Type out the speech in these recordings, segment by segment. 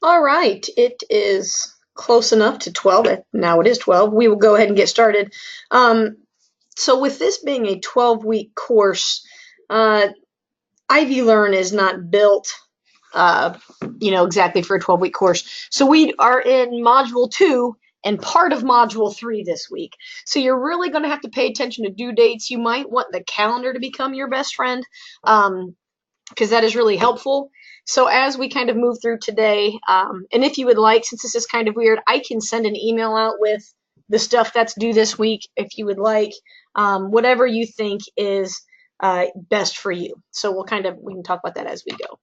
All right, it is close enough to 12. Now it is 12. We will go ahead and get started. Um, so with this being a 12-week course, uh, Ivy Learn is not built, uh, exactly for a 12-week course. So we are in Module 2 and part of Module 3 this week. So you're really going to have to pay attention to due dates. You might want the calendar to become your best friend. Because that is really helpful. So as we kind of move through today, and if you would like, since this is kind of weird, I can send an email out with the stuff that's due this week if you would like, whatever you think is best for you. So we can talk about that as we go.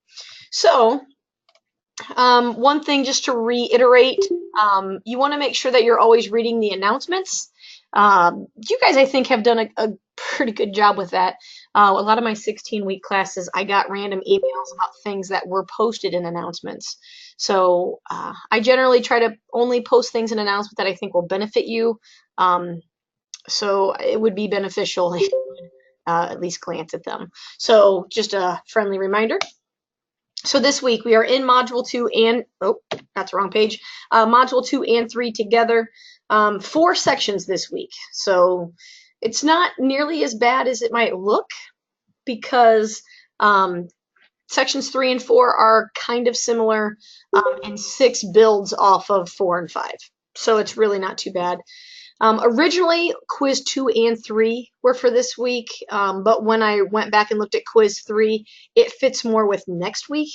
So one thing just to reiterate, you want to make sure that you're always reading the announcements. You guys, I think, have done a pretty good job with that. A lot of my 16-week classes, I got random emails about things that were posted in announcements. So I generally try to only post things in announcements that I think will benefit you. So it would be beneficial if you would at least glance at them. So just a friendly reminder. So this week we are in Module 2 and, oh, that's the wrong page, Module 2 and 3 together. 4 sections this week. So it's not nearly as bad as it might look because sections 3 and 4 are kind of similar, and 6 builds off of 4 and 5. So it's really not too bad. Originally, quiz 2 and 3 were for this week, but when I went back and looked at quiz 3, it fits more with next week.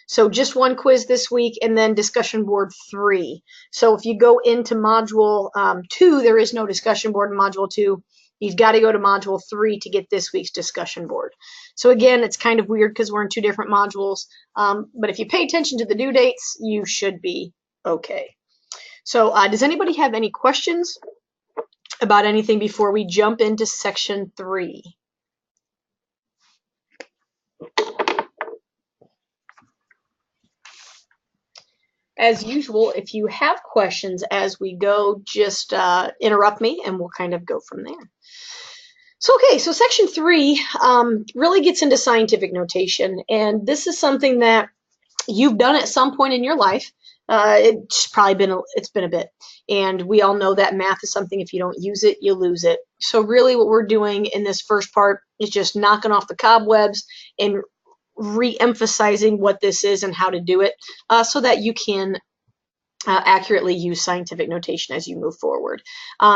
So just one quiz this week and then discussion board 3. So if you go into module 2, there is no discussion board in module 2. You've got to go to module 3 to get this week's discussion board. So again, it's kind of weird because we're in 2 different modules, but if you pay attention to the due dates, you should be okay. So does anybody have any questions about anything before we jump into section 3? As usual, if you have questions as we go, just interrupt me and we'll kind of go from there. So, okay, so section 3 really gets into scientific notation, and this is something that you've done at some point in your life. It's probably been a bit, and we all know that math is something, if you don't use it, you lose it. So really what we're doing in this first part is just knocking off the cobwebs and re-emphasizing what this is and how to do it, so that you can accurately use scientific notation as you move forward.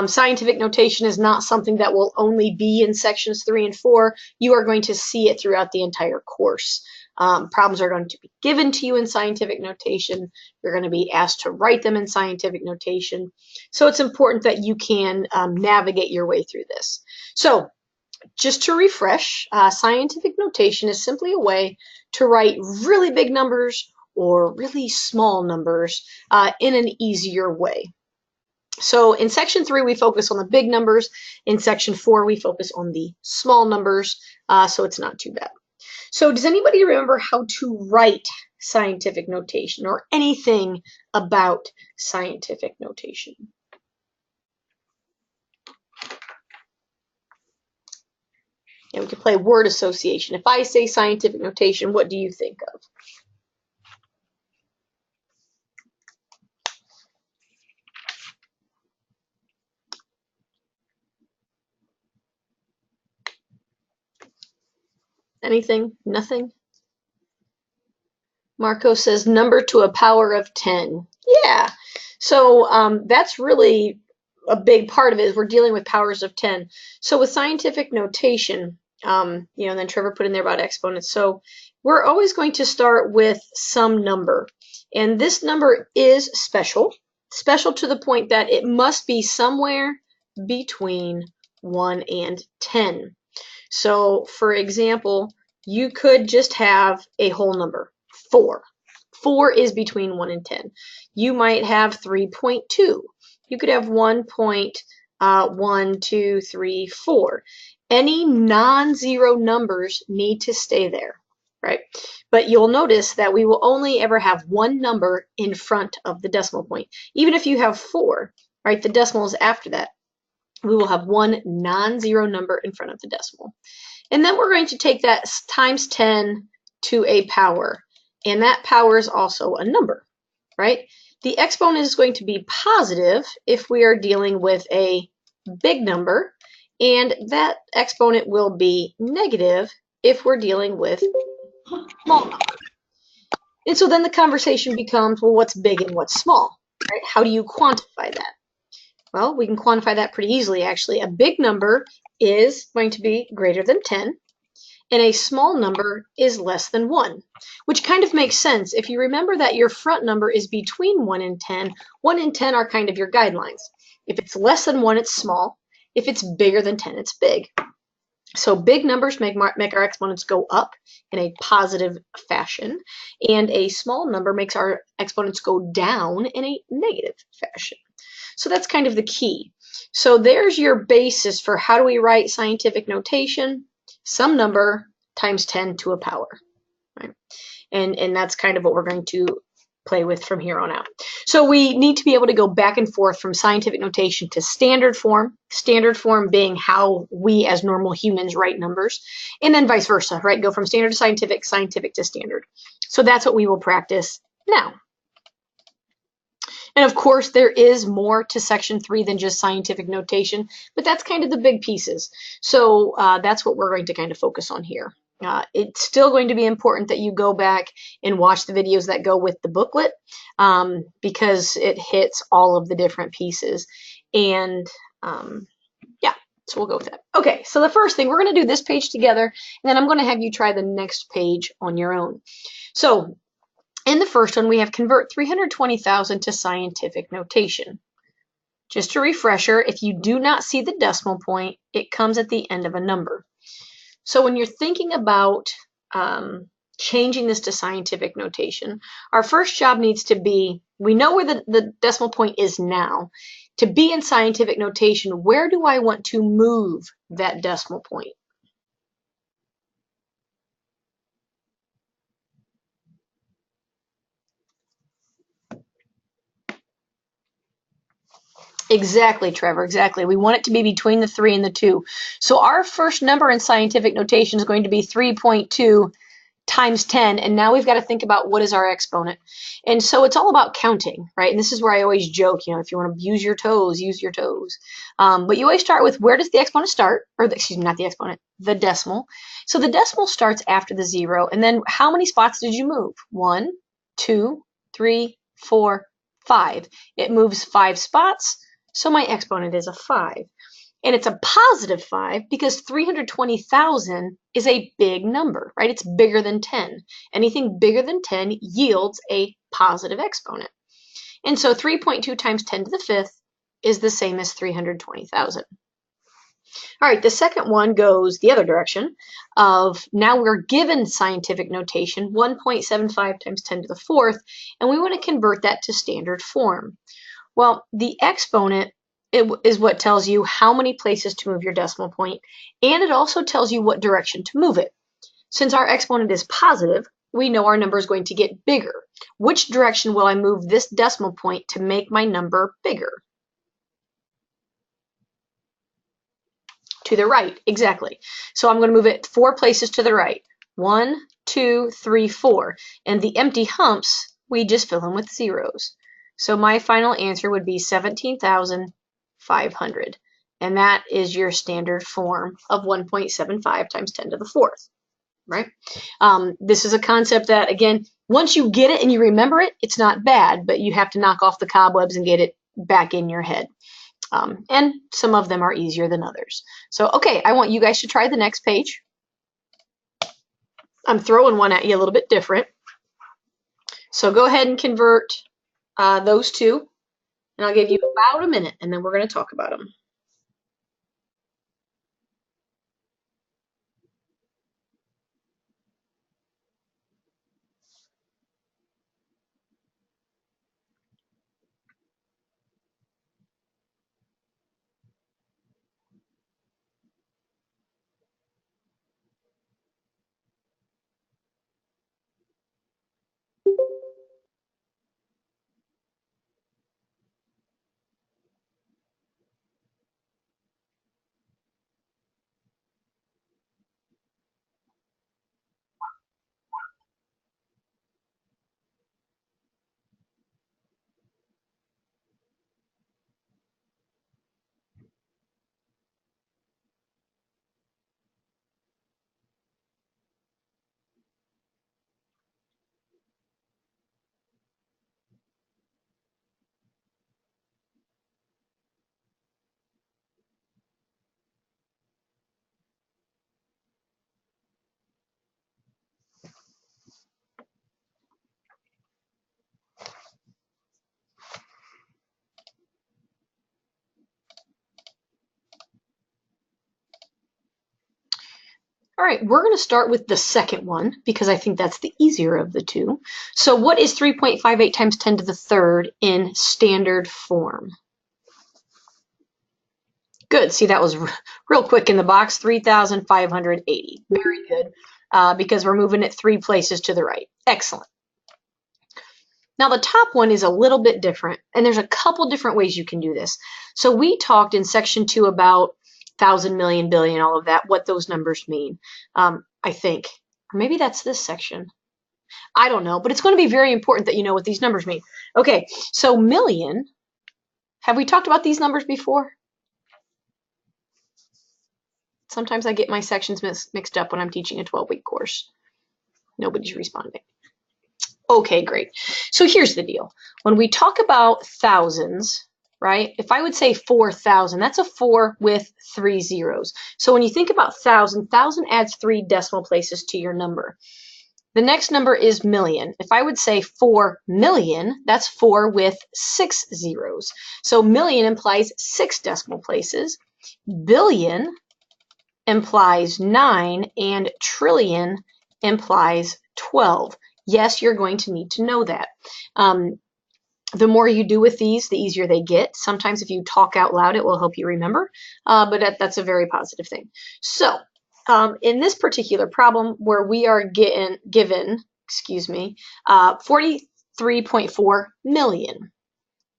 Scientific notation is not something that will only be in sections 3 and 4. You are going to see it throughout the entire course. Problems are going to be given to you in scientific notation. You're going to be asked to write them in scientific notation. So it's important that you can navigate your way through this. So just to refresh, scientific notation is simply a way to write really big numbers or really small numbers in an easier way. So in section 3, we focus on the big numbers. In section 4, we focus on the small numbers, so it's not too bad. So does anybody remember how to write scientific notation or anything about scientific notation? And we could play word association. If I say scientific notation, what do you think of? Anything? Nothing? Marco says number to a power of 10. Yeah. So that's really a big part of it is we're dealing with powers of 10. So with scientific notation, and then Trevor put in there about exponents. So we're always going to start with some number. And this number is special to the point that it must be somewhere between 1 and 10. So for example, you could just have a whole number, 4. 4 is between 1 and 10. You might have 3.2. You could have 1.1, 2, 3, 4. Any non-zero numbers need to stay there, right? But you'll notice that we will only ever have one number in front of the decimal point. Even if you have 4, right, the decimal is after that. We will have one non-zero number in front of the decimal. And then we're going to take that times 10 to a power. And that power is also a number. right? The exponent is going to be positive if we are dealing with a big number, and that exponent will be negative if we're dealing with small number. And so then the conversation becomes, well, what's big and what's small, right? How do you quantify that? Well, we can quantify that pretty easily, actually. A big number is going to be greater than 10, and a small number is less than 1, which kind of makes sense. If you remember that your front number is between 1 and 10, 1 and 10 are kind of your guidelines. If it's less than 1, it's small. If it's bigger than 10, it's big. So big numbers make our exponents go up in a positive fashion, and a small number makes our exponents go down in a negative fashion. So that's kind of the key. So there's your basis for how do we write scientific notation? Some number times 10 to a power, right? And that's kind of what we're going to play with from here on out. So we need to be able to go back and forth from scientific notation to standard form being how we as normal humans write numbers, and then vice versa, right? Go from standard to scientific, scientific to standard. So that's what we will practice now. And of course, there is more to section 3 than just scientific notation, but that's kind of the big pieces. So that's what we're going to kind of focus on here. It's still going to be important that you go back and watch the videos that go with the booklet, because it hits all of the different pieces. And yeah, so we'll go with that. Okay, so the first thing, we're going to do this page together, and then I'm going to have you try the next page on your own. So in the first one, we have convert 320,000 to scientific notation. Just a refresher, if you do not see the decimal point, it comes at the end of a number. So when you're thinking about changing this to scientific notation, our first job needs to be, we know where the decimal point is now. To be in scientific notation, where do I want to move that decimal point? Exactly, Trevor, exactly. We want it to be between the 3 and the 2. So our first number in scientific notation is going to be 3.2 times 10, and now we've got to think about what is our exponent. And so it's all about counting, right? And this is where I always joke, if you want to use your toes, use your toes. But you always start with, where does the exponent start? Or, excuse me, not the exponent, the decimal. So the decimal starts after the 0, and then how many spots did you move? 1, 2, 3, 4, 5. It moves 5 spots, so my exponent is a 5. And it's a positive 5 because 320,000 is a big number, right? It's bigger than 10. Anything bigger than 10 yields a positive exponent. And so 3.2 times 10 to the 5th is the same as 320,000. All right, the second one goes the other direction of, now we're given scientific notation, 1.75 times 10 to the 4th, and we want to convert that to standard form. Well, the exponent is what tells you how many places to move your decimal point, and it also tells you what direction to move it. Since our exponent is positive, we know our number is going to get bigger. Which direction will I move this decimal point to make my number bigger? To the right, exactly. So I'm going to move it 4 places to the right. 1, 2, 3, 4. And the empty humps, we just fill in with zeros. So my final answer would be 17,500. And that is your standard form of 1.75 times 10 to the 4th, right? This is a concept that, again, once you get it and you remember it, it's not bad, but you have to knock off the cobwebs and get it back in your head. And some of them are easier than others. So, okay, I want you guys to try the next page. I'm throwing one at you a little bit different. So go ahead and convert those two, and I'll give you about a minute, and then we're going to talk about them. All right, we're going to start with the second one because I think that's the easier of the two. So what is 3.58 times 10 to the third in standard form? Good. See, that was real quick in the box, 3,580. Very good, because we're moving it 3 places to the right. Excellent. Now the top one is a little bit different, and there's a couple different ways you can do this. So we talked in section 2 about 1,000, million, billion, all of that, what those numbers mean, I think. Or maybe that's this section. I don't know, but it's going to be very important that you know what these numbers mean. Okay, so million, have we talked about these numbers before? Sometimes I get my sections mixed up when I'm teaching a 12-week course. Nobody's responding. Okay, great. So here's the deal. When we talk about thousands, right, if I would say 4,000, that's a 4 with 3 zeros. So when you think about 1,000, 1,000 adds 3 decimal places to your number. The next number is million. If I would say 4 million, that's 4 with 6 zeros. So million implies 6 decimal places. Billion implies 9, and trillion implies 12. Yes, you're going to need to know that. The more you do with these, the easier they get. Sometimes if you talk out loud, it will help you remember, but that's a very positive thing. So in this particular problem where we are given 43.4 million.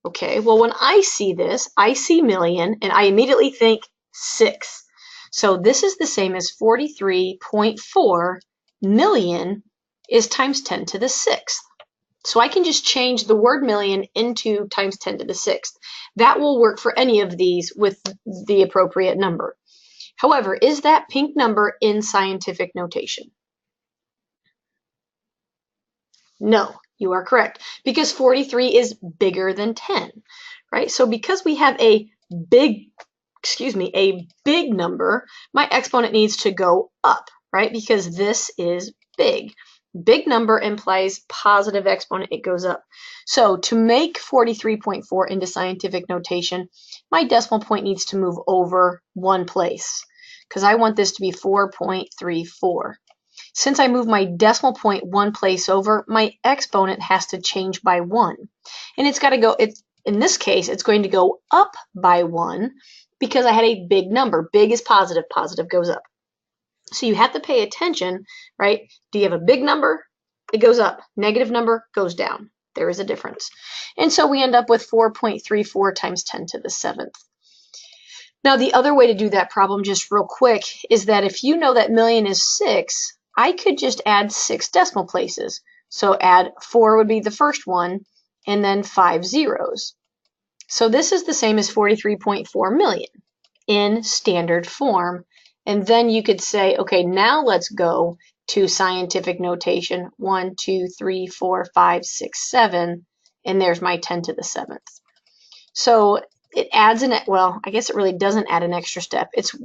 Okay, well, when I see this, I see million, and I immediately think 6. So this is the same as 43.4 million is times 10 to the 6th. So I can just change the word million into times 10 to the 6th. That will work for any of these with the appropriate number. However, is that pink number in scientific notation? No, you are correct, because 43 is bigger than 10, right? So because we have a big number, my exponent needs to go up, right? Because this is big. Big number implies positive exponent, it goes up. So to make 43.4 into scientific notation, my decimal point needs to move over 1 place, because I want this to be 4.34. Since I move my decimal point 1 place over, my exponent has to change by 1. And it's got to go, in this case, it's going to go up by 1 because I had a big number. Big is positive, positive goes up. So you have to pay attention, right? Do you have a big number? It goes up. Negative number goes down. There is a difference. And so we end up with 4.34 times 10 to the 7th. Now, the other way to do that problem, just real quick, is that if you know that million is 6, I could just add 6 decimal places. So add 4 would be the first one, and then 5 zeros. So this is the same as 43.4 million in standard form. And then you could say, okay, now let's go to scientific notation. 1, 2, 3, 4, 5, 6, 7, and there's my 10 to the 7th. So it adds well, I guess it really doesn't add an extra step. It's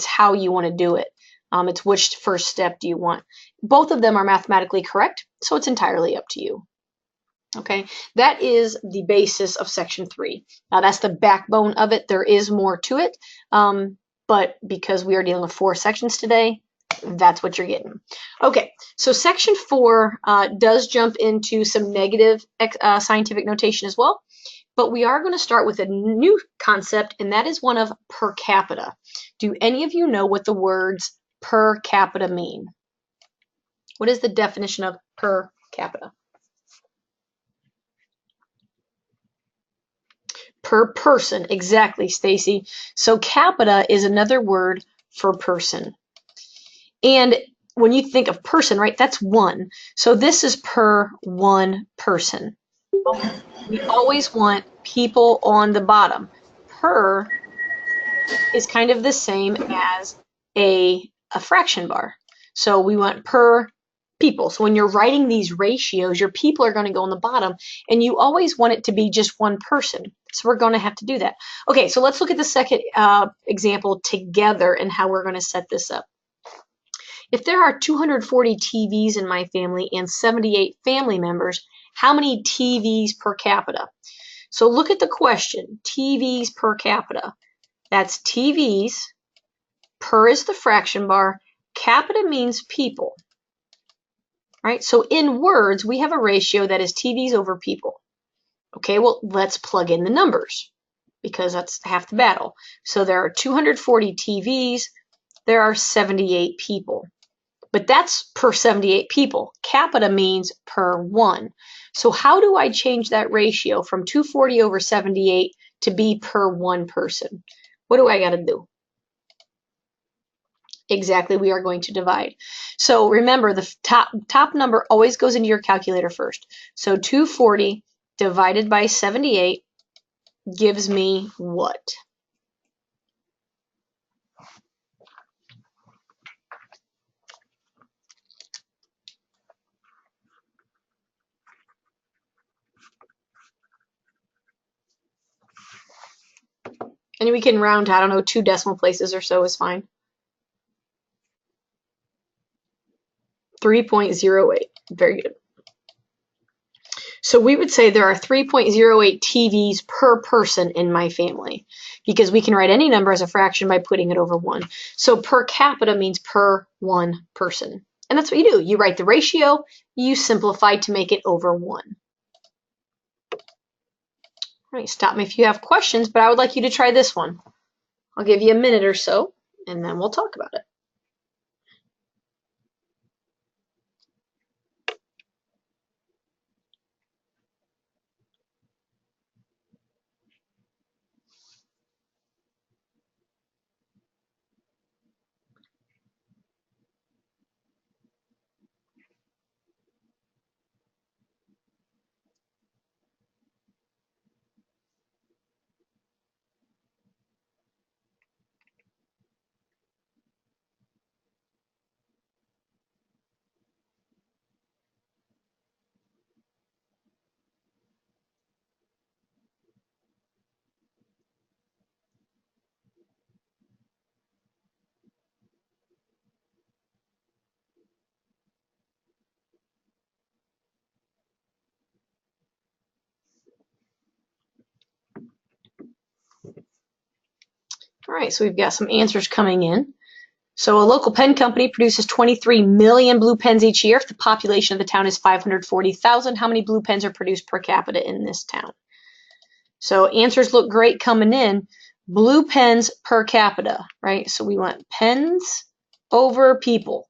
how you want to do it. It's which first step do you want. Both of them are mathematically correct, so it's entirely up to you. Okay, that is the basis of section 3. Now that's the backbone of it. There is more to it, but because we are dealing with 4 sections today, that's what you're getting. Okay, so section 4 does jump into some negative scientific notation as well, but we are going to start with a new concept, and that is one of per capita. Do any of you know what the words per capita mean? What is the definition of per capita? Per person, exactly, Stacy. So capita is another word for person. And when you think of person, right, that's 1. So this is per 1 person. We always want people on the bottom. Per is kind of the same as a fraction bar. So we want per people. So when you're writing these ratios, your people are going to go on the bottom, and you always want it to be just 1 person. So we're going to have to do that. Okay, so let's look at the second example together and how we're going to set this up. If there are 240 TVs in my family and 78 family members, how many TVs per capita? So look at the question, TVs per capita. That's TVs, per is the fraction bar, Capita means people, right? So in words, we have a ratio that is TVs over people. Okay, well, let's plug in the numbers because that's half the battle. So there are 240 TVs, there are 78 people. But that's per 78 people. Capita means per one. So how do I change that ratio from 240 over 78 to be per one person? What do I got to do? Exactly, we are going to divide. So remember, the top number always goes into your calculator first. So 240 divided by 78 gives me what? And we can round, I don't know, 2 decimal places or so is fine. 3.08. Very good. So we would say there are 3.08 TVs per person in my family because we can write any number as a fraction by putting it over 1. So per capita means per one person. And that's what you do. You write the ratio, you simplify to make it over 1. All right, stop me if you have questions, but I would like you to try this one. I'll give you a minute or so, and then we'll talk about it. All right, so we've got some answers coming in. So a local pen company produces 23 million blue pens each year. If the population of the town is 540,000, how many blue pens are produced per capita in this town? So answers look great coming in. Blue pens per capita, right? So we want pens over people.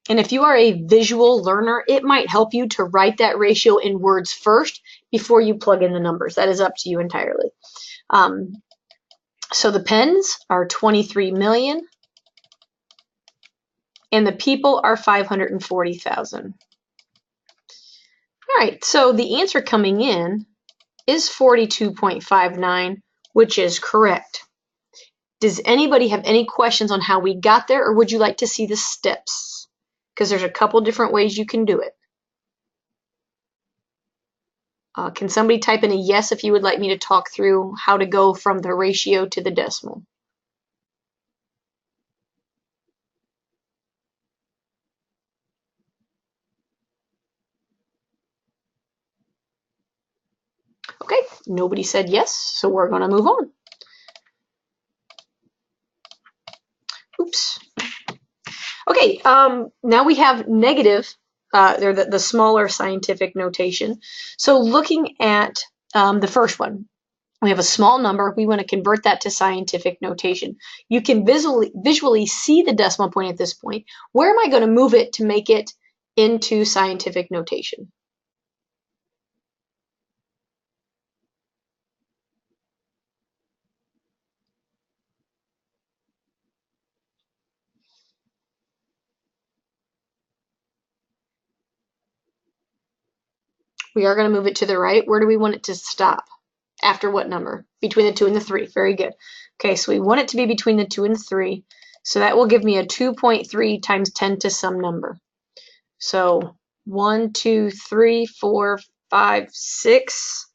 And if you are a visual learner, it might help you to write that ratio in words first before you plug in the numbers. That is up to you entirely. So the pens are 23 million. And the people are 540,000. All right, so the answer coming in is 42.59, which is correct. Does anybody have any questions on how we got there, or would you like to see the steps? Because there's a couple different ways you can do it. Can somebody type in a yes if you would like me to talk through how to go from the ratio to the decimal? Okay, nobody said yes, so we're going to move on. Oops. Okay, now we have negative. They're the smaller scientific notation. So looking at the first one, we have a small number. We want to convert that to scientific notation. You can visually see the decimal point at this point. Where am I going to move it to make it into scientific notation? We are going to move it to the right. Where do we want it to stop? After what number? Between the 2 and the 3. Very good. Okay, so we want it to be between the 2 and the 3. So that will give me a 2.3 times 10 to some number. So 1, 2, 3, 4, 5, 6.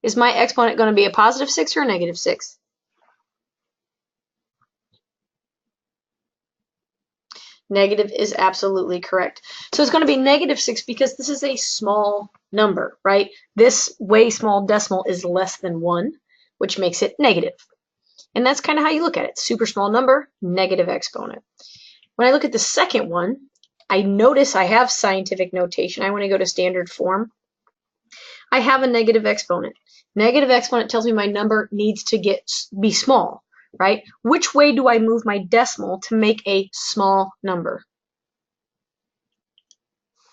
Is my exponent going to be a positive 6 or a negative 6? Negative is absolutely correct. So it's going to be negative 6 because this is a small number, right? This way small decimal is less than 1, which makes it negative. And that's kind of how you look at it. Super small number, negative exponent. When I look at the second one, I notice I have scientific notation. I want to go to standard form. I have a negative exponent. Negative exponent tells me my number needs to be small, right? Which way do I move my decimal to make a small number?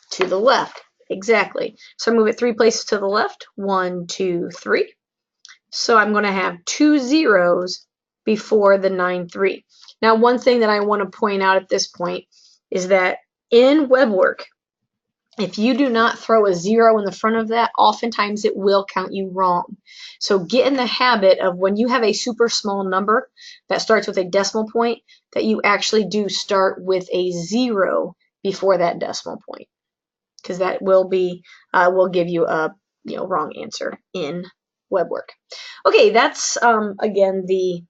To the left, exactly. So I move it 3 places to the left. 1, 2, 3. So I'm going to have 2 zeros before the 9, 3. Now, one thing that I want to point out at this point is that in web work, if you do not throw a 0 in the front of that, oftentimes it will count you wrong. So get in the habit of when you have a super small number that starts with a decimal point, that you actually do start with a 0 before that decimal point, because that will give you a wrong answer in web work. Okay, that's again the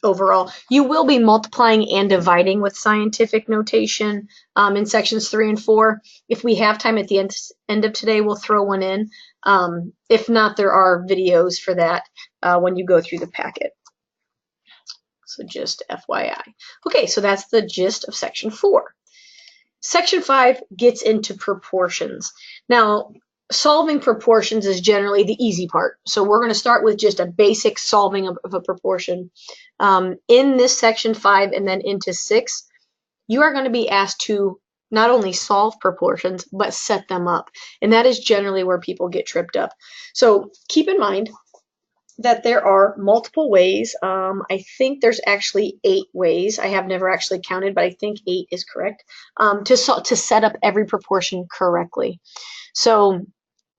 overall. You will be multiplying and dividing with scientific notation in sections 3 and 4. If we have time at the end of today, we'll throw one in. If not, there are videos for that when you go through the packet. So just FYI. Okay, so that's the gist of section 4. Section 5 gets into proportions. Now, solving proportions is generally the easy part. So we're going to start with just a basic solving of a proportion. In this section 5 and then into 6, you are going to be asked to not only solve proportions, but set them up. And that is generally where people get tripped up. So keep in mind that there are multiple ways. I think there's actually 8 ways. I have never actually counted, but I think 8 is correct to set up every proportion correctly. So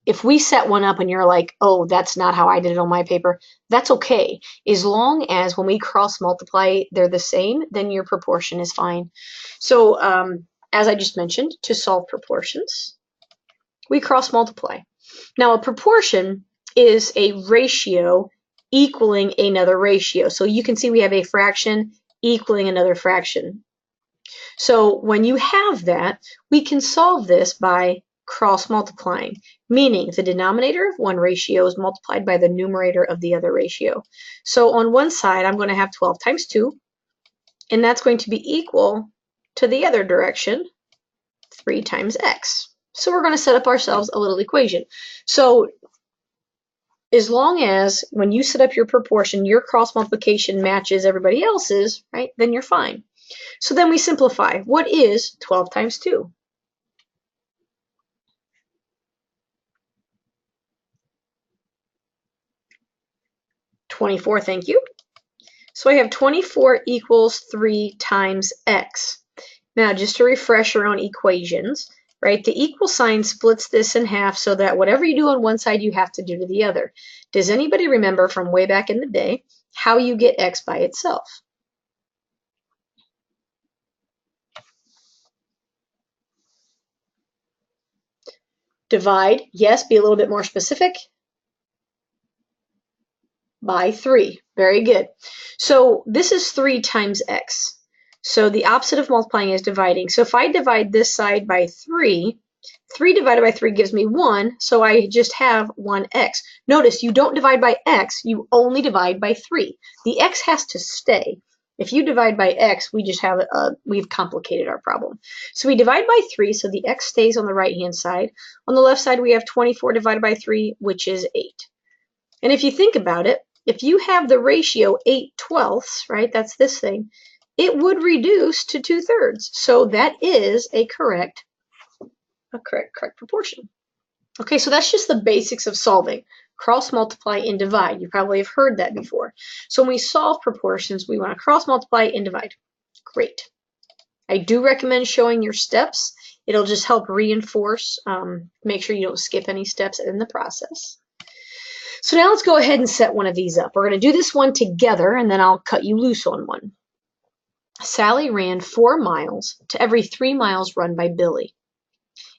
if we set one up and you're like, oh, that's not how I did it on my paper, that's okay. As long as when we cross multiply, they're the same, then your proportion is fine. So as I just mentioned, to solve proportions, we cross multiply. Now a proportion is a ratio equaling another ratio. So you can see we have a fraction equaling another fraction. So when you have that, we can solve this by cross multiplying, meaning the denominator of one ratio is multiplied by the numerator of the other ratio. So on one side, I'm going to have 12 times 2, and that's going to be equal to the other direction, 3 times x. So we're going to set up ourselves a little equation. So as long as when you set up your proportion, your cross multiplication matches everybody else's, right, then you're fine. So then we simplify. What is 12 times 2? 24, thank you. So I have 24 equals 3 times x. Now, just to refresh our own equations, right, the equal sign splits this in half so that whatever you do on one side, you have to do to the other. Does anybody remember from way back in the day how you get x by itself? Divide, yes, be a little bit more specific. By 3. Very good. So this is 3 times x. So the opposite of multiplying is dividing. So if I divide this side by 3, 3 divided by 3 gives me 1, so I just have 1x. Notice you don't divide by x, you only divide by 3. The x has to stay. If you divide by x, we've complicated our problem. So we divide by 3, so the x stays on the right-hand side. On the left side, we have 24 divided by 3, which is 8. And if you think about it, if you have the ratio 8/12, right, that's this thing, it would reduce to 2/3. So that is a correct proportion. Okay, so that's just the basics of solving. Cross multiply and divide. You probably have heard that before. So when we solve proportions, we want to cross multiply and divide. Great. I do recommend showing your steps. It'll just help reinforce, make sure you don't skip any steps in the process. So now let's go ahead and set one of these up. We're going to do this one together, and then I'll cut you loose on one. Sally ran 4 miles to every 3 miles run by Billy.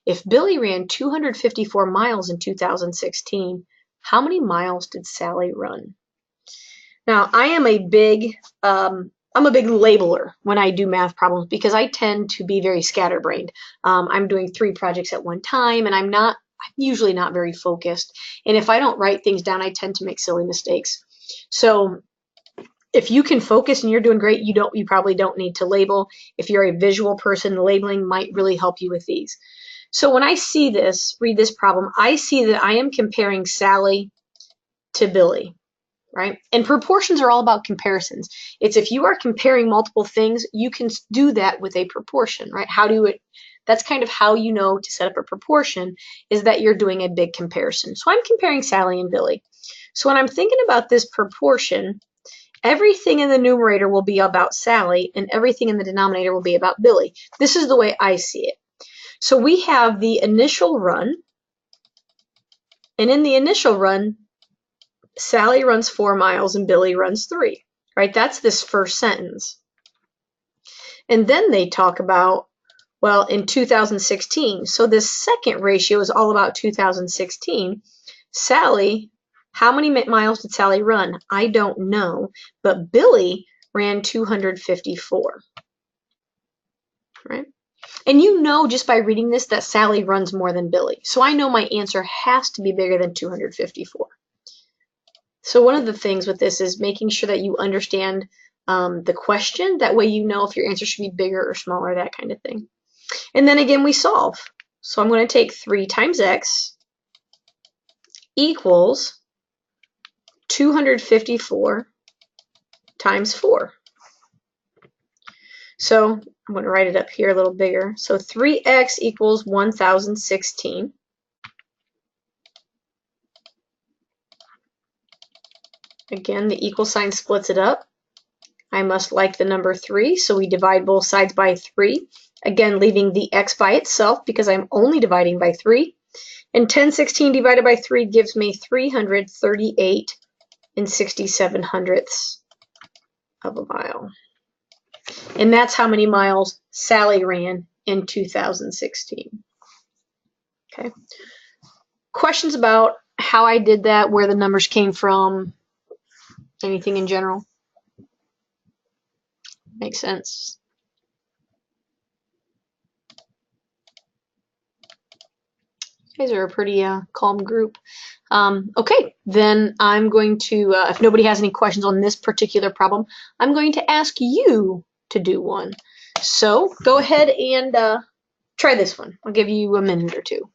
If Billy ran 254 miles in 2016, how many miles did Sally run? Now, I am a big labeler when I do math problems because I tend to be very scatterbrained. I'm doing 3 projects at one time, and I'm usually not very focused. And if I don't write things down, I tend to make silly mistakes. So If you can focus and you're doing great, you probably don't need to label. If you're a visual person, labeling might really help you with these. So when I see this, read this problem, I see that I am comparing Sally to Billy, right? And proportions are all about comparisons. It's if you are comparing multiple things, you can do that with a proportion, right? That's kind of how you know to set up a proportion, is that you're doing a big comparison. So I'm comparing Sally and Billy. So when I'm thinking about this proportion, everything in the numerator will be about Sally and everything in the denominator will be about Billy. This is the way I see it. So we have the initial run, and in the initial run, Sally runs 4 miles and Billy runs 3, right? That's this first sentence. And then they talk about, well, in 2016. So this second ratio is all about 2016. Sally, how many miles did Sally run? I don't know, but Billy ran 254, right? And you know just by reading this that Sally runs more than Billy. So I know my answer has to be bigger than 254. So one of the things with this is making sure that you understand the question. That way you know if your answer should be bigger or smaller, that kind of thing. And then again, we solve. So I'm going to take 3 times x equals 254 times 4. So I'm going to write it up here a little bigger. So 3x equals 1016. Again, the equal sign splits it up. I must like the number 3, so we divide both sides by 3. Again, leaving the x by itself because I'm only dividing by 3. And 1016 divided by 3 gives me 338 and 67 hundredths of a mile. And that's how many miles Sally ran in 2016. Okay. Questions about how I did that, where the numbers came from, anything in general? Makes sense. You guys are a pretty calm group. Okay, then I'm going to, if nobody has any questions on this particular problem, I'm going to ask you to do one. So go ahead and try this one. I'll give you a minute or two.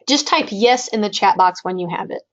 Just type yes in the chat box when you have it.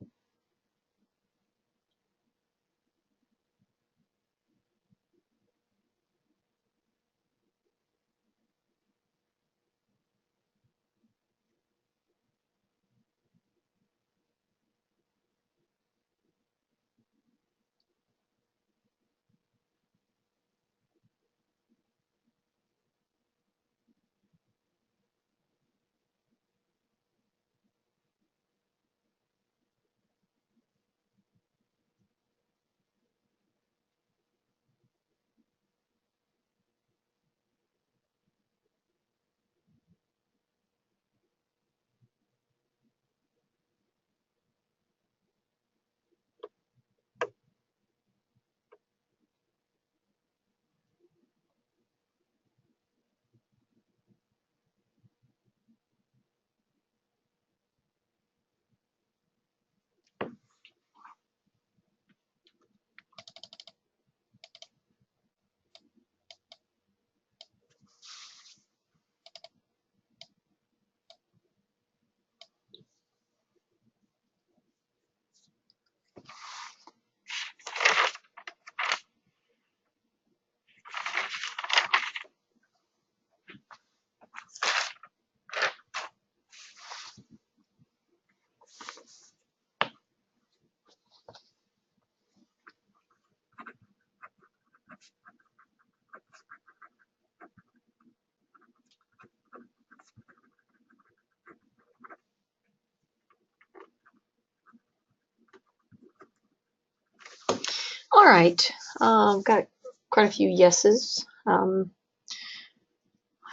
All right, I've got quite a few yeses. I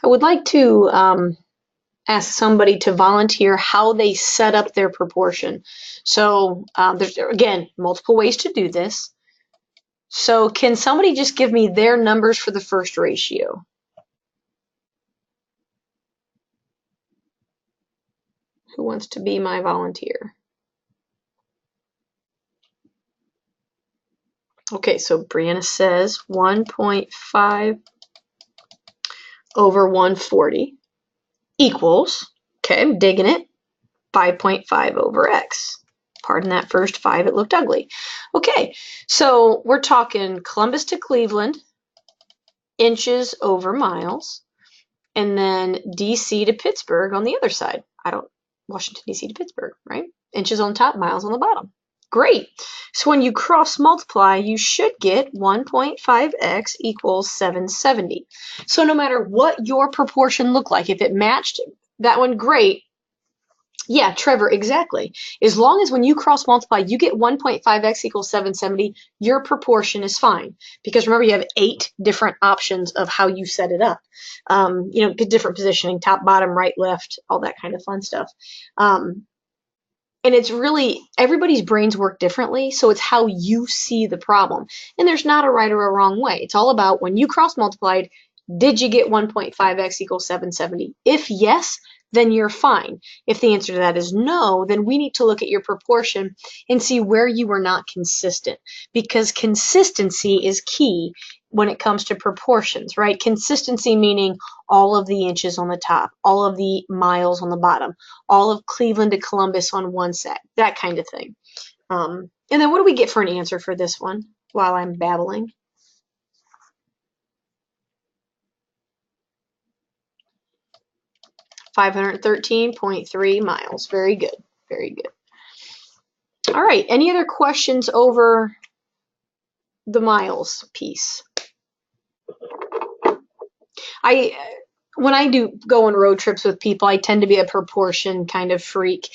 would like to ask somebody to volunteer how they set up their proportion. So there's, again, multiple ways to do this. So can somebody just give me their numbers for the first ratio? Who wants to be my volunteer? Okay, so Brianna says 1.5 over 140 equals, okay, I'm digging it, 5.5 over x. Pardon that first 5, it looked ugly. Okay, so we're talking Columbus to Cleveland, inches over miles, and then DC to Pittsburgh on the other side. Washington, DC to Pittsburgh, right? Inches on top, miles on the bottom. Great. So when you cross multiply, you should get 1.5x equals 770. So no matter what your proportion looked like, if it matched that one, great. Yeah, Trevor, exactly. As long as when you cross multiply, you get 1.5x equals 770, your proportion is fine. Because remember, you have 8 different options of how you set it up. Different positioning, top, bottom, right, left, all that kind of fun stuff. And it's really, everybody's brains work differently, so it's how you see the problem. And there's not a right or a wrong way. It's all about when you cross multiplied, did you get 1.5x equals 770? If yes, then you're fine. If the answer to that is no, then we need to look at your proportion and see where you were not consistent, because consistency is key when it comes to proportions, right? Consistency meaning all of the inches on the top, all of the miles on the bottom, all of Cleveland to Columbus on one set, that kind of thing. And then what do we get for an answer for this one while I'm babbling? 513.3 miles. Very good. Very good. All right. Any other questions over the miles piece? When I do go on road trips with people, I tend to be a proportion kind of freak,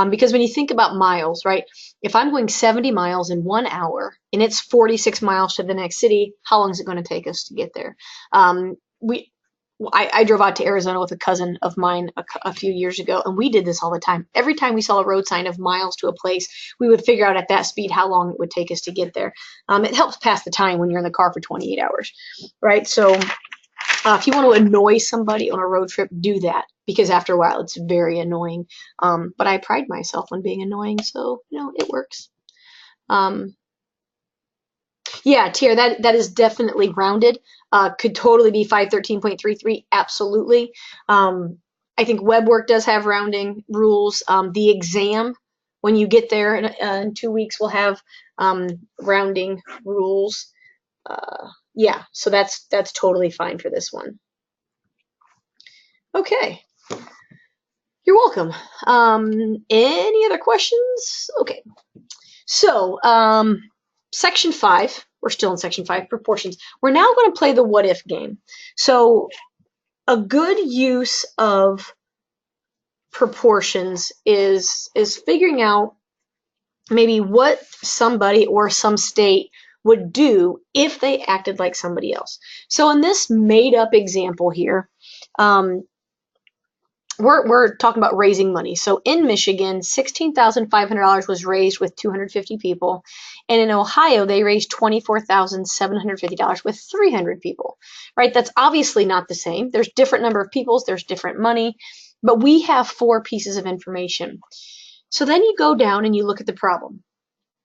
because when you think about miles, right? If I'm going 70 miles in 1 hour and it's 46 miles to the next city, how long is it going to take us to get there? I drove out to Arizona with a cousin of mine a few years ago, and we did this all the time. Every time we saw a road sign of miles to a place, we would figure out at that speed how long it would take us to get there. It helps pass the time when you're in the car for 28 hours, right? So if you want to annoy somebody on a road trip, do that, because after a while it's very annoying. But I pride myself on being annoying, so it works. Yeah, Tier, that is definitely rounded. Could totally be 513.33. Absolutely. I think web work does have rounding rules. The exam, when you get there in 2 weeks, will have rounding rules. Yeah, so that's totally fine for this one. Okay. You're welcome. Any other questions? Okay. So, section 5, we're still in section 5, proportions. We're now going to play the what if game. So, a good use of proportions is figuring out maybe what somebody or some state would do if they acted like somebody else. So, in this made up example here, we're talking about raising money. So in Michigan, $16,500 was raised with 250 people. And in Ohio, they raised $24,750 with 300 people, right? That's obviously not the same. There's different number of peoples, there's different money, but we have 4 pieces of information. So then you go down and you look at the problem.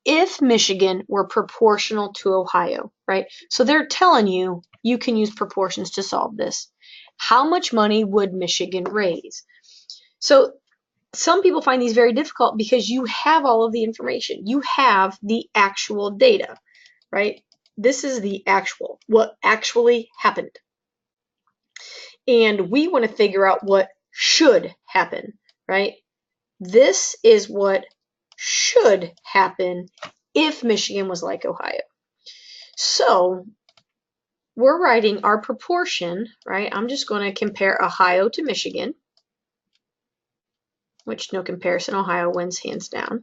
If Michigan were proportional to Ohio, right? So they're telling you you can use proportions to solve this. How much money would Michigan raise? So some people find these very difficult because you have all of the information. You have the actual data, right? This is the actual, what actually happened. And we want to figure out what should happen, right? This is what should happen if Michigan was like Ohio. So we're writing our proportion, right? I'm just going to compare Ohio to Michigan, which no comparison, Ohio wins hands down,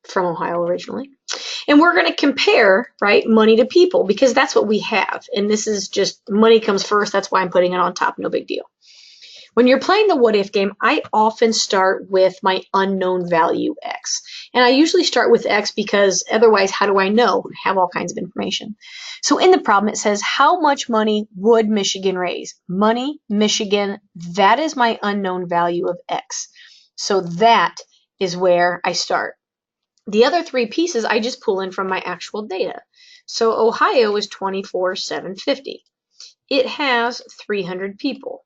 from Ohio originally. And we're going to compare, right, money to people, because that's what we have. And this is just, money comes first. That's why I'm putting it on top. No big deal. When you're playing the what if game, I often start with my unknown value x. And I usually start with x because otherwise, how do I know? I have all kinds of information. So in the problem, it says, how much money would Michigan raise? Money, Michigan, that is my unknown value of x. So that is where I start. The other three pieces I just pull in from my actual data. So Ohio is 24,750. It has 300 people.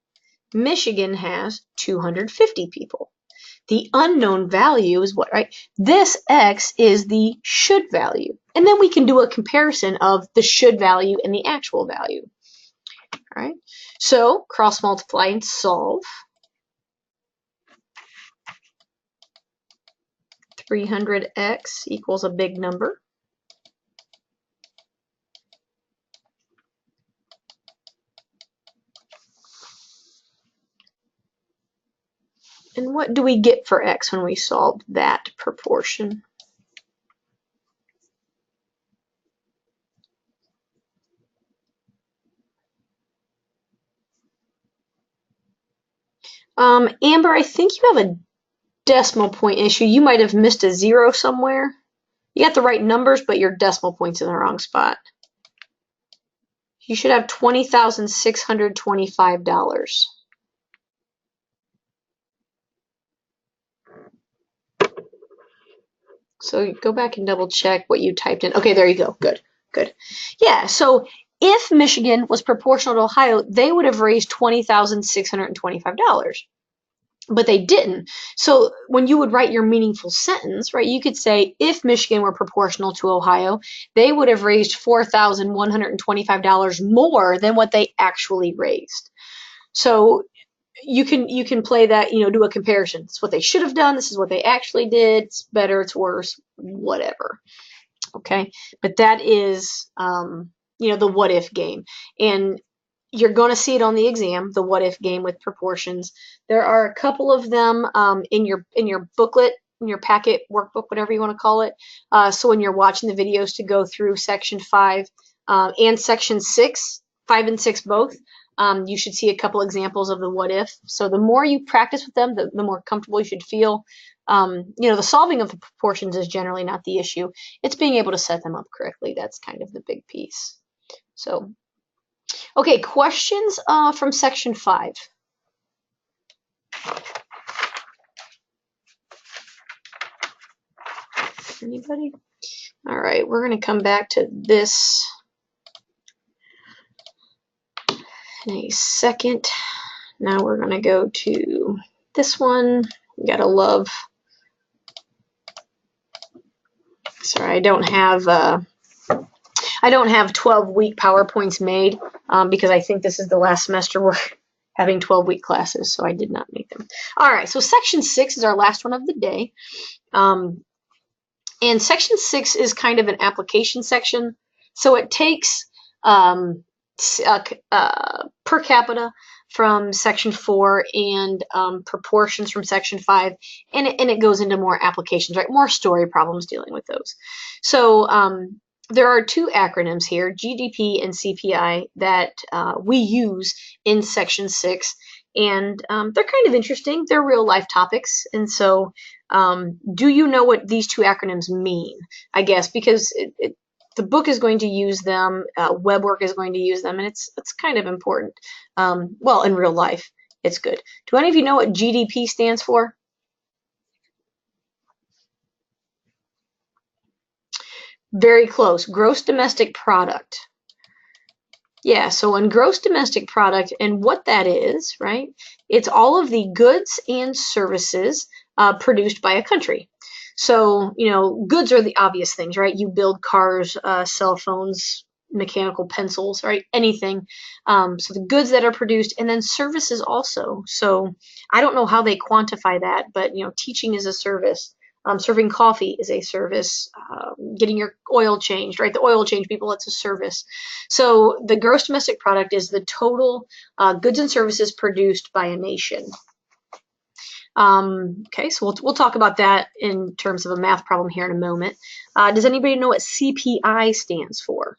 Michigan has 250 people. The unknown value is what, right? This X is the should value. And then we can do a comparison of the should value and the actual value. All right. So cross multiply and solve. 300x equals a big number. And what do we get for x when we solve that proportion? Amber, I think you have a decimal point issue. You might have missed a zero somewhere. You got the right numbers, but your decimal point's in the wrong spot. You should have $20,625. So go back and double check what you typed in. Okay, there you go. Good, good. Yeah, so if Michigan was proportional to Ohio, they would have raised $20,625. But they didn't. So when you would write your meaningful sentence, right, you could say if Michigan were proportional to Ohio, they would have raised $4,125 more than what they actually raised. So you can play that, do a comparison. It's what they should have done. This is what they actually did. It's better, it's worse, whatever. Okay, but that is the what if game. And you're going to see it on the exam, the what if game with proportions. There are a couple of them in your booklet, in your packet, workbook, whatever you want to call it. So when you're watching the videos to go through section 5 and section 6, 5 and 6 both, you should see a couple examples of the what if. So the more you practice with them, the more comfortable you should feel. The solving of the proportions is generally not the issue. It's being able to set them up correctly. That's kind of the big piece. So, okay, questions from section 5. Anybody? All right, we're going to come back to this in a second. Now we're going to go to this one. You gotta love. Sorry, I don't have 12-week PowerPoints made because I think this is the last semester we're having 12-week classes, so I did not make them. All right, so section 6 is our last one of the day. And section 6 is kind of an application section. So it takes per capita from section 4 and proportions from section 5, and it goes into more applications, right? More story problems dealing with those. So there are two acronyms here, GDP and CPI, that we use in section 6, and they're kind of interesting. They're real life topics, and so do you know what these two acronyms mean? I guess because the book is going to use them, web work is going to use them, and it's kind of important. Well, in real life, it's good. Do any of you know what GDP stands for? Very close. Gross domestic product. Yeah, so in gross domestic product, and what that is, right? It's all of the goods and services produced by a country. So, goods are the obvious things, right? You build cars, cell phones, mechanical pencils, right? Anything. So the goods that are produced, and then services also. So I don't know how they quantify that, but, teaching is a service. Serving coffee is a service. Getting your oil changed, right? The oil change people, it's a service. So the gross domestic product is the total goods and services produced by a nation. Okay, so we'll talk about that in terms of a math problem here in a moment. Does anybody know what CPI stands for?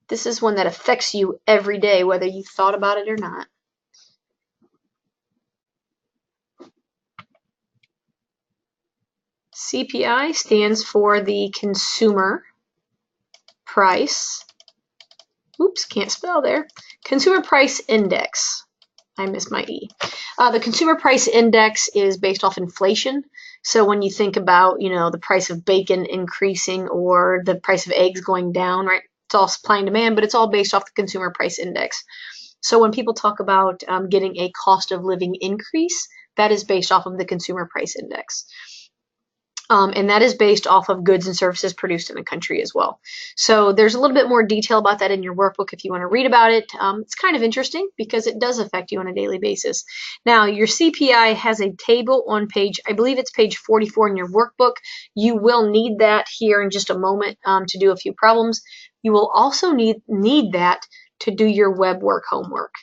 This is one that affects you every day, whether you thought about it or not. CPI stands for the Consumer Price. Oops, can't spell there. Consumer Price Index. I missed my E. The Consumer Price Index is based off inflation. So when you think about, the price of bacon increasing or the price of eggs going down, right? It's all supply and demand, but it's all based off the consumer price index. So when people talk about getting a cost of living increase, that is based off of the consumer price index. And that is based off of goods and services produced in a country as well. So there's a little bit more detail about that in your workbook if you want to read about it. It's kind of interesting because it does affect you on a daily basis. Now, your CPI has a table on page, I believe it's page 44 in your workbook. You will need that here in just a moment to do a few problems. You will also need that to do your web work homework.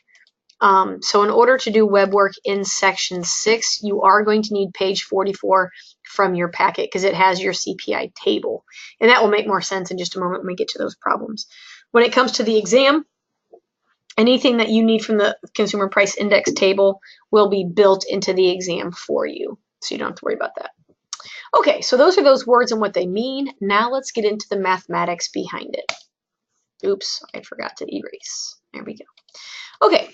So in order to do web work in section 6, you are going to need page 44 from your packet because it has your CPI table. And that will make more sense in just a moment when we get to those problems. When it comes to the exam, anything that you need from the consumer price index table will be built into the exam for you. So you don't have to worry about that. Okay, so those are those words and what they mean. Now let's get into the mathematics behind it. Oops, I forgot to erase. There we go. Okay.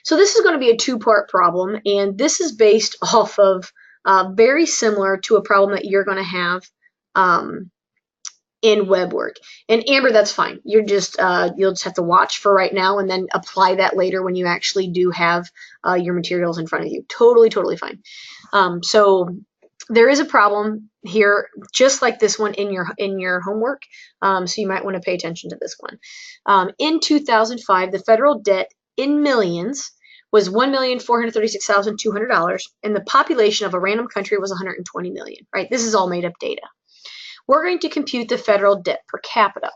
So this is going to be a two-part problem, and this is based off of very similar to a problem that you're going to have in web work. And Amber, that's fine. You'll just have to watch for right now and then apply that later when you actually do have your materials in front of you. Totally, totally fine. So there is a problem here, just like this one in your homework. So you might want to pay attention to this one. In 2005, the federal debt in millions was $1,436,200, and the population of a random country was 120 million, right? This is all made up data. We're going to compute the federal debt per capita.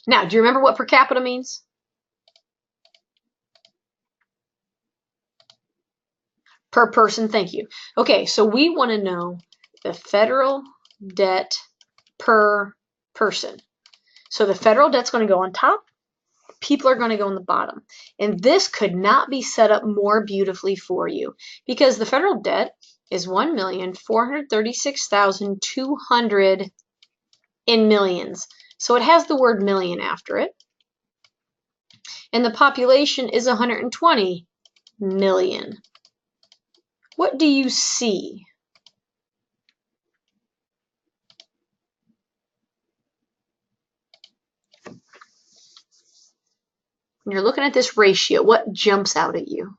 Now, do you remember what per capita means? Per person, thank you. Okay, so we want to know the federal debt per person. So the federal debt's going to go on top. People are going to go on the bottom. And this could not be set up more beautifully for you because the federal debt is 1,436,200 in millions. So it has the word million after it. And the population is 120 million. What do you see? When you're looking at this ratio, what jumps out at you?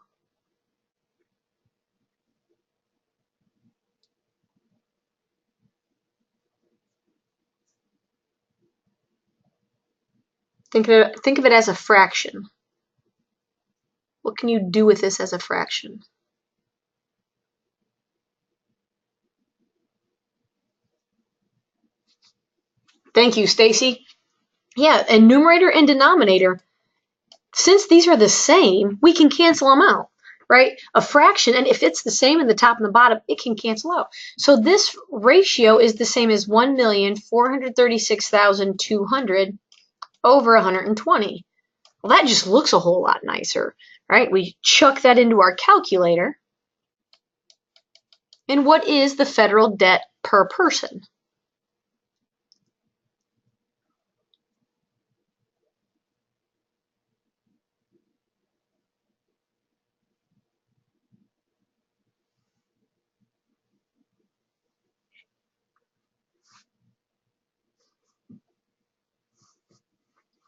Think of it as a fraction. What can you do with this as a fraction? Thank you, Stacy. Yeah, and numerator and denominator, since these are the same, we can cancel them out, right? A fraction, and if it's the same in the top and the bottom, it can cancel out. So this ratio is the same as 1,436,200 over 120. Well, that just looks a whole lot nicer, right? We chuck that into our calculator. And what is the federal debt per person?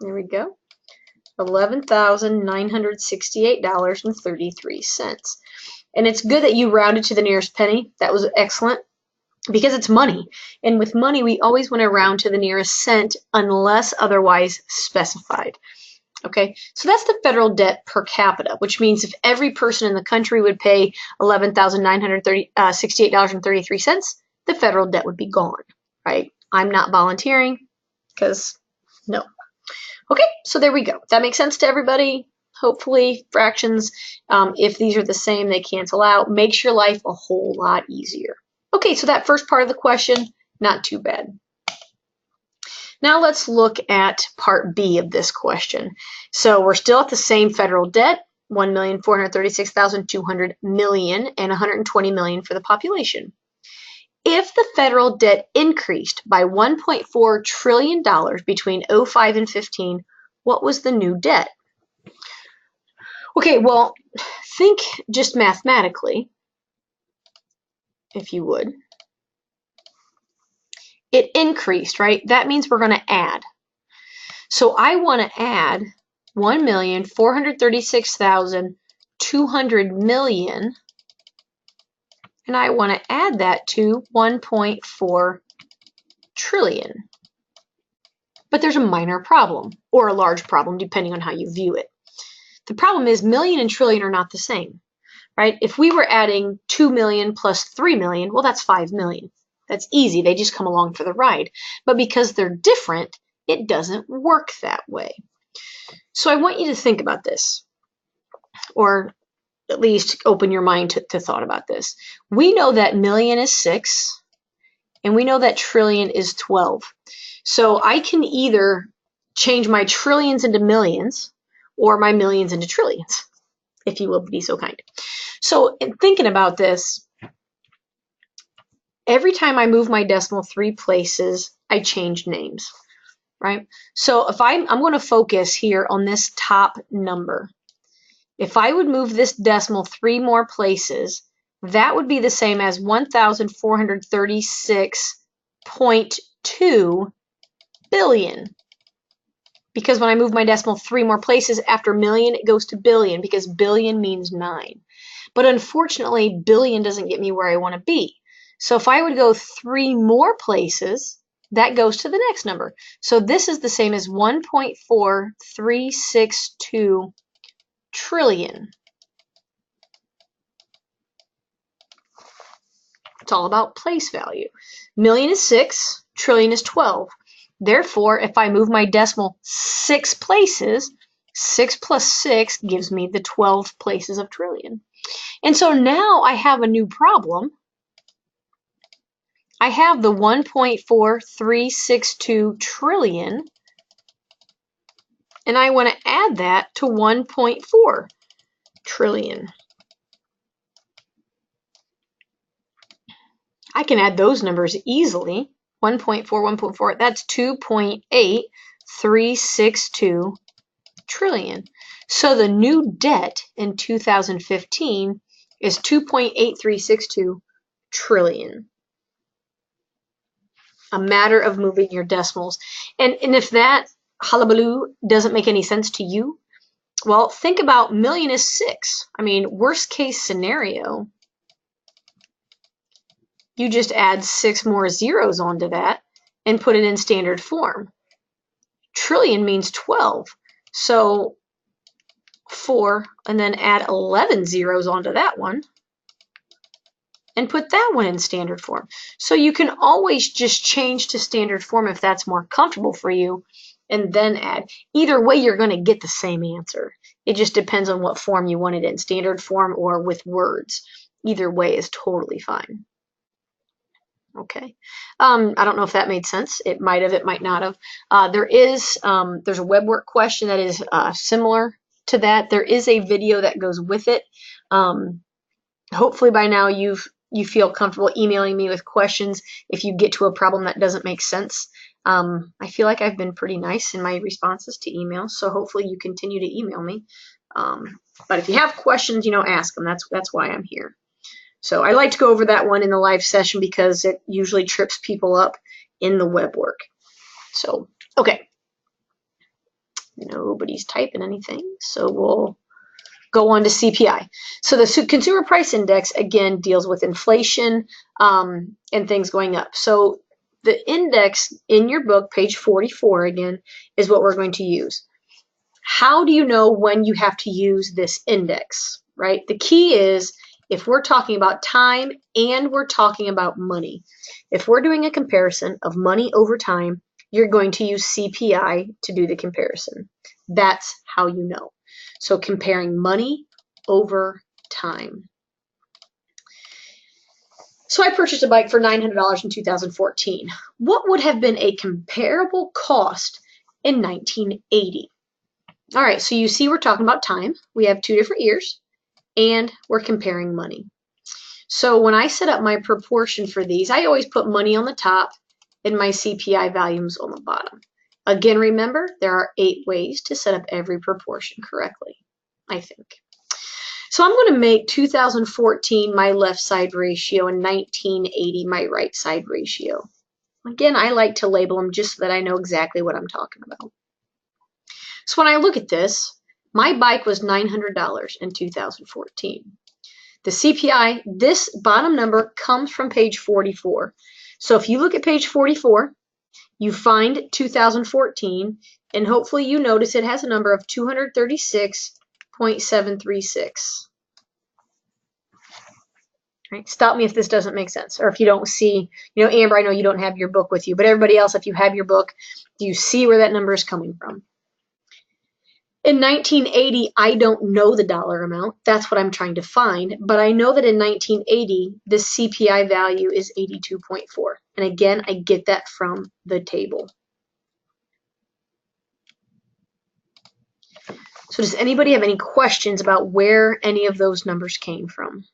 There we go. $11,968.33. And it's good that you rounded to the nearest penny. That was excellent because it's money. And with money, we always want to round to the nearest cent unless otherwise specified. Okay, so that's the federal debt per capita, which means if every person in the country would pay $11,968.33, the federal debt would be gone, right? I'm not volunteering because no. Okay, so there we go. That makes sense to everybody. Hopefully, fractions, if these are the same, they cancel out. Makes your life a whole lot easier. Okay, so that first part of the question, not too bad. Now let's look at part B of this question. So we're still at the same federal debt, 1,436,200 million and 120 million for the population. If the federal debt increased by $1.4 trillion between 05 and 15, what was the new debt? Okay, well, think just mathematically. if you would. It increased, right? That means we're going to add. So I want to add 1,436,200 million, and I want to add that to 1.4 trillion. But there's a minor problem, or a large problem, depending on how you view it. The problem is million and trillion are not the same, right? If we were adding 2 million plus 3 million, well, that's 5 million. That's easy. They just come along for the ride. But because they're different, it doesn't work that way. So I want you to think about this, or at least open your mind to thought about this. We know that million is 6, and we know that trillion is 12. So I can either change my trillions into millions or my millions into trillions, if you will be so kind. So in thinking about this, every time I move my decimal 3 places, I change names, right? So if I'm going to focus here on this top number. If I would move this decimal 3 more places, that would be the same as 1,436.2 billion. Because when I move my decimal 3 more places after million, it goes to billion, because billion means 9. But unfortunately, billion doesn't get me where I want to be. So if I would go 3 more places, that goes to the next number. So this is the same as 1.4362 trillion. It's all about place value. Million is 6, trillion is 12. Therefore, if I move my decimal 6 places, 6 plus 6 gives me the 12 places of trillion. And so now I have a new problem. I have the 1.4362 trillion, and I want to add that to 1.4 trillion. I can add those numbers easily. 1.4, 1.4, that's 2.8362 trillion. So the new debt in 2015 is 2.8362 trillion. A matter of moving your decimals. And if that hullabaloo doesn't make any sense to you, well, think about million is 6. I mean, worst case scenario, you just add 6 more zeros onto that and put it in standard form. Trillion means 12. So 4, and then add 11 zeros onto that one and put that one in standard form. So you can always just change to standard form if that's more comfortable for you, and then add. Either way, you're going to get the same answer. It just depends on what form you want it in, standard form or with words. Either way is totally fine. Okay. I don't know if that made sense. It might have, it might not have. There's a web work question that is similar to that. There is a video that goes with it. Hopefully by now you feel comfortable emailing me with questions if you get to a problem that doesn't make sense. I feel like I've been pretty nice in my responses to emails, so hopefully you continue to email me. But if you have questions, ask them. That's why I'm here. So I like to go over that one in the live session because it usually trips people up in the web work. So, okay. Nobody's typing anything, so we'll go on to CPI. So the Consumer Price Index, again, deals with inflation and things going up. So the index in your book, page 44, again, is what we're going to use. How do you know when you have to use this index, right? The key is if we're talking about time and we're talking about money. If we're doing a comparison of money over time, you're going to use CPI to do the comparison. That's how you know. So comparing money over time. So I purchased a bike for $900 in 2014. What would have been a comparable cost in 1980? All right, so you see we're talking about time. We have 2 different years, and we're comparing money. So when I set up my proportion for these, I always put money on the top and my CPI values on the bottom. Again, remember, there are 8 ways to set up every proportion correctly, I think. So I'm going to make 2014 my left side ratio and 1980 my right side ratio. Again, I like to label them just so that I know exactly what I'm talking about. So when I look at this, my bike was $900 in 2014. The CPI, this bottom number comes from page 44. So if you look at page 44, you find 2014, and hopefully you notice it has a number of 236.736. Right? Stop me if this doesn't make sense, or if you don't see, Amber, I know you don't have your book with you, but everybody else, if you have your book, do you see where that number is coming from? In 1980, I don't know the dollar amount. That's what I'm trying to find. But I know that in 1980, the CPI value is 82.4. And again, I get that from the table. So does anybody have any questions about where any of those numbers came from?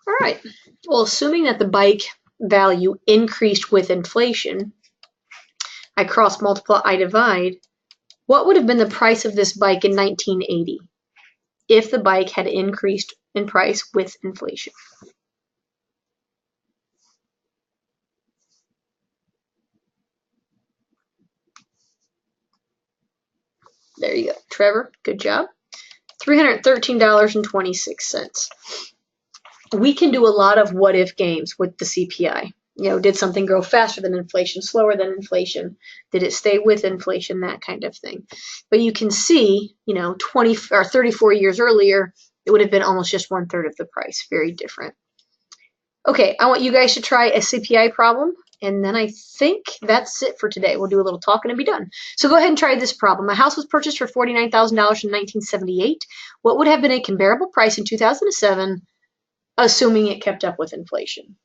All right. Well, assuming that the bike value increased with inflation, I cross multiply, I divide. What would have been the price of this bike in 1980 if the bike had increased in price with inflation? There you go. Trevor, good job. $313.26. We can do a lot of what if games with the CPI. Did something grow faster than inflation, slower than inflation? Did it stay with inflation? That kind of thing. But you can see, 20 or 34 years earlier, it would have been almost just 1/3 of the price. Very different. Okay, I want you guys to try a CPI problem, and then I think that's it for today. We'll do a little talking and be done. So go ahead and try this problem. A house was purchased for $49,000 in 1978. What would have been a comparable price in 2007, assuming it kept up with inflation?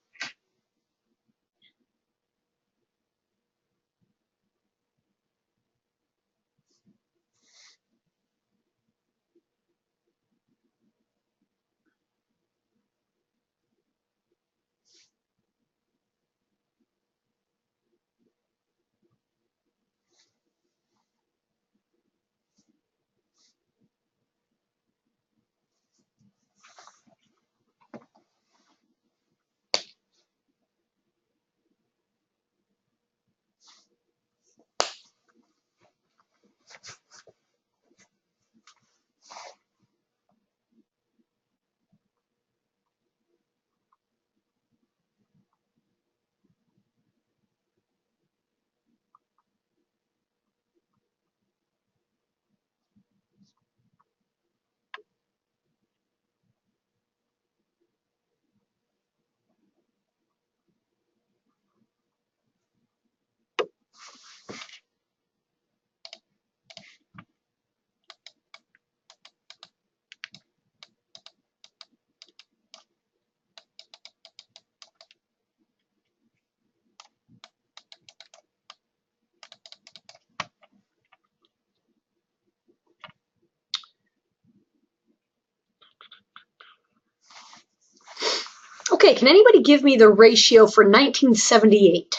Okay, can anybody give me the ratio for 1978?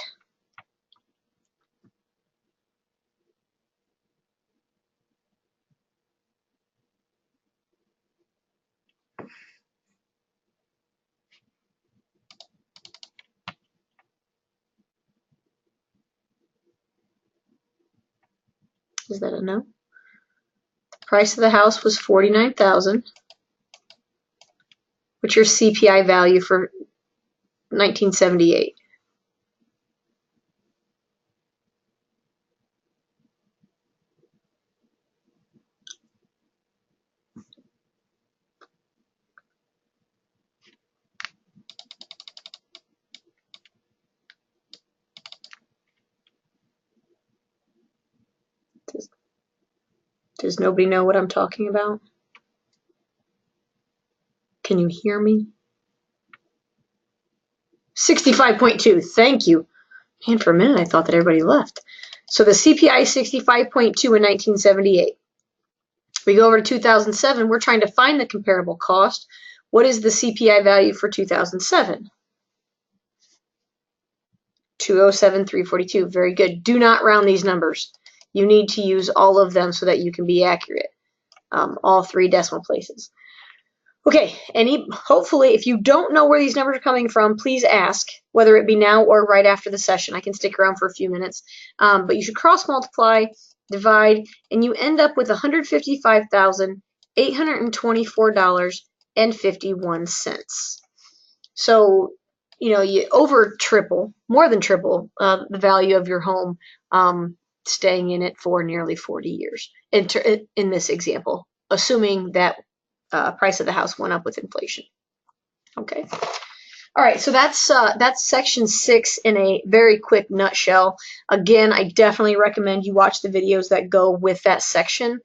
Is that a no? The price of the house was $49,000. What's your CPI value for 1978? Does nobody know what I'm talking about? Can you hear me? 65.2. Thank you. And for a minute, I thought that everybody left. So the CPI is 65.2 in 1978. We go over to 2007. We're trying to find the comparable cost. What is the CPI value for 2007? 207, 342. Very good. Do not round these numbers. You need to use all of them so that you can be accurate. All 3 decimal places. Okay, hopefully, if you don't know where these numbers are coming from, please ask, whether it be now or right after the session. I can stick around for a few minutes. But you should cross multiply, divide, and you end up with $155,824.51. So, you over triple, more than triple, the value of your home, staying in it for nearly 40 years in this example, assuming that price of the house went up with inflation. Okay. All right, so that's section 6 in a very quick nutshell. Again, I definitely recommend you watch the videos that go with that section,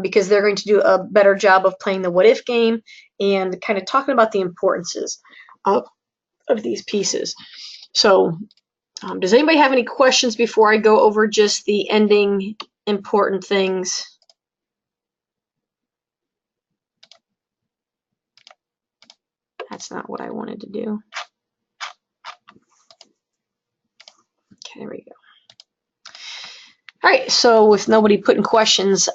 because they're going to do a better job of playing the what if game and kind of talking about the importances of these pieces. So does anybody have any questions before I go over just the ending important things? That's not what I wanted to do. Okay, there we go. All right, so with nobody putting questions,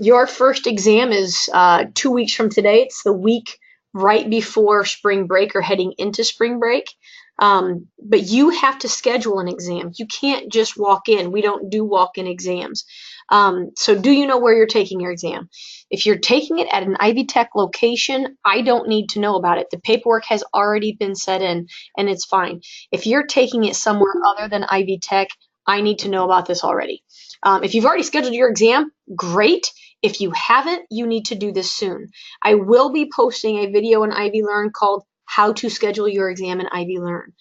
your first exam is 2 weeks from today. It's the week right before spring break or heading into spring break. But you have to schedule an exam. You can't just walk in. We don't do walk-in exams. So do you know where you're taking your exam? If you're taking it at an Ivy Tech location, I don't need to know about it. The paperwork has already been set in, and it's fine. If you're taking it somewhere other than Ivy Tech, I need to know about this already. If you've already scheduled your exam, great. If you haven't, you need to do this soon. I will be posting a video in Ivy Learn called How to Schedule Your Exam in Ivy Learn.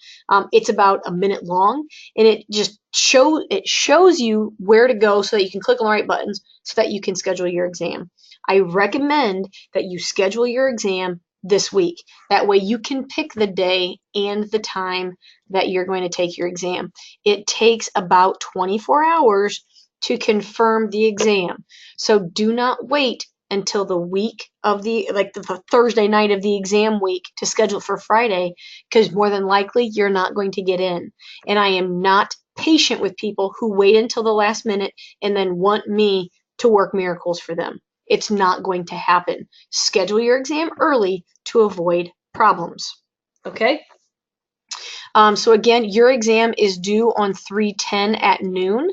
It's about a minute long, and it just shows you where to go so that you can click on the right buttons so that you can schedule your exam. I recommend that you schedule your exam this week. That way you can pick the day and the time that you're going to take your exam. It takes about 24 hours to confirm the exam. So do not wait until the week of the Thursday night of the exam week to schedule for Friday, because more than likely you're not going to get in. And I am not patient with people who wait until the last minute and then want me to work miracles for them. It's not going to happen. Schedule your exam early to avoid problems. Okay? So again, your exam is due on 3/10 at noon.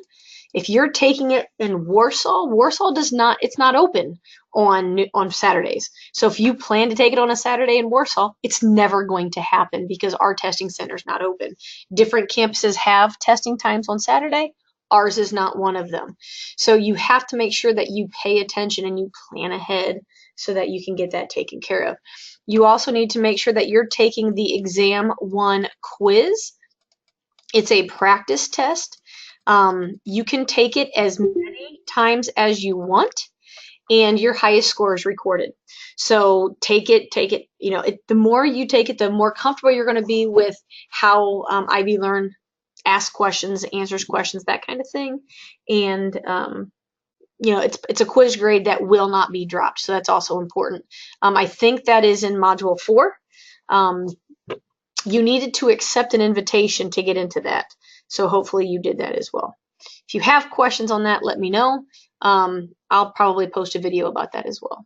If you're taking it in Warsaw, it's not open on Saturdays. So if you plan to take it on a Saturday in Warsaw, it's never going to happen because our testing center is not open. Different campuses have testing times on Saturday. Ours is not one of them. So you have to make sure that you pay attention and you plan ahead so that you can get that taken care of. You also need to make sure that you're taking the Exam 1 quiz. It's a practice test. You can take it as many times as you want, and your highest score is recorded. So take it. The more you take it, the more comfortable you're going to be with how Ivy Learn asks questions, answers questions, that kind of thing. And it's a quiz grade that will not be dropped, so that's also important. I think that is in Module 4. You needed to accept an invitation to get into that, so hopefully you did that as well. If you have questions on that, let me know. I'll probably post a video about that as well.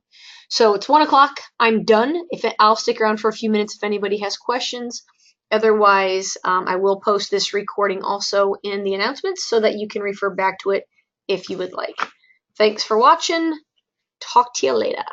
So it's 1 o'clock. I'm done. I'll stick around for a few minutes if anybody has questions. Otherwise, I will post this recording also in the announcements so that you can refer back to it if you would like. Thanks for watching. Talk to you later.